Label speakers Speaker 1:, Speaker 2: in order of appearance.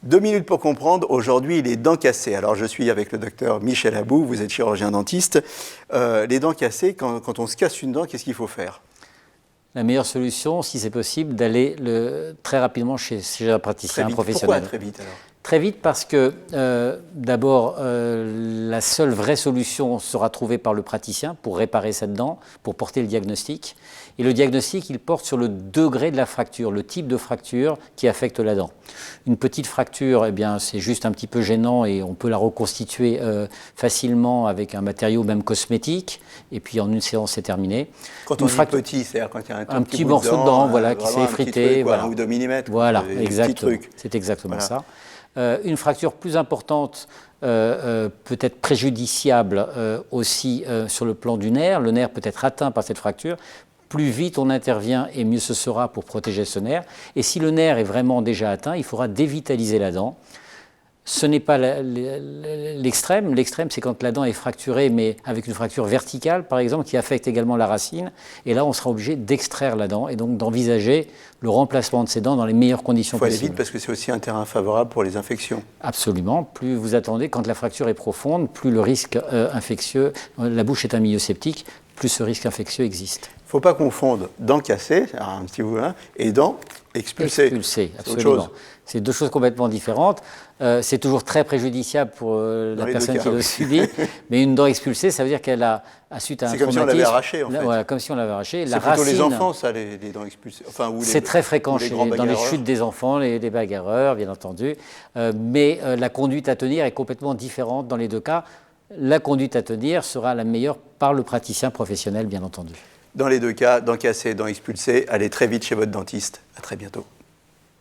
Speaker 1: 2 minutes pour comprendre, aujourd'hui les dents cassées. Alors je suis avec le docteur Michel Abou, vous êtes chirurgien dentiste. Les dents cassées, quand on se casse une dent, qu'est-ce qu'il faut faire?
Speaker 2: La meilleure solution, si c'est possible, d'aller très rapidement chez un praticien professionnel.
Speaker 1: Pourquoi très vite alors?
Speaker 2: Très vite parce que d'abord, la seule vraie solution sera trouvée par le praticien pour réparer cette dent, pour porter le diagnostic. Et le diagnostic, il porte sur le degré de la fracture, le type de fracture qui affecte la dent. Une petite fracture, eh bien, c'est juste un petit peu gênant et on peut la reconstituer facilement avec un matériau même cosmétique. Et puis en une séance, c'est terminé.
Speaker 1: Quand on dit petit, c'est-à-dire quand il y a
Speaker 2: un petit morceau de dent, voilà, qui s'est effrité.
Speaker 1: Voilà. 1 ou 2 millimètres.
Speaker 2: Voilà, exactement. C'est exactement ça. Une fracture plus importante peut être préjudiciable aussi sur le plan du nerf. Le nerf peut être atteint par cette fracture. Plus vite on intervient et mieux ce sera pour protéger ce nerf. Et si le nerf est vraiment déjà atteint, il faudra dévitaliser la dent. Ce n'est pas l'extrême. L'extrême, c'est quand la dent est fracturée, mais avec une fracture verticale, par exemple, qui affecte également la racine. Et là, on sera obligé d'extraire la dent et donc d'envisager le remplacement de ces dents dans les meilleures conditions possibles. Il faut aller vite
Speaker 1: parce que c'est aussi un terrain favorable pour les infections.
Speaker 2: Absolument. Plus vous attendez, quand la fracture est profonde, plus le risque infectieux, la bouche est un milieu septique, plus ce risque infectieux existe.
Speaker 1: Il ne faut pas confondre dents cassées, un petit bout, et dents expulsées.
Speaker 2: Expulsées, absolument. C'est deux choses complètement différentes. C'est toujours très préjudiciable pour la personne qui le subit. Mais une dent expulsée, ça veut dire qu'elle a, suite à un traumatisme...
Speaker 1: C'est comme si on l'avait arraché, en fait.
Speaker 2: Voilà, comme si on l'avait arraché.
Speaker 1: C'est plutôt les enfants, ça, les dents expulsées. Enfin,
Speaker 2: c'est très fréquent dans les chutes des enfants, les bagarreurs, bien entendu. Mais la conduite à tenir est complètement différente dans les deux cas. La conduite à tenir sera la meilleure par le praticien professionnel, bien entendu.
Speaker 1: Dans les deux cas, dents cassées, dents expulsées, allez très vite chez votre dentiste. À très bientôt.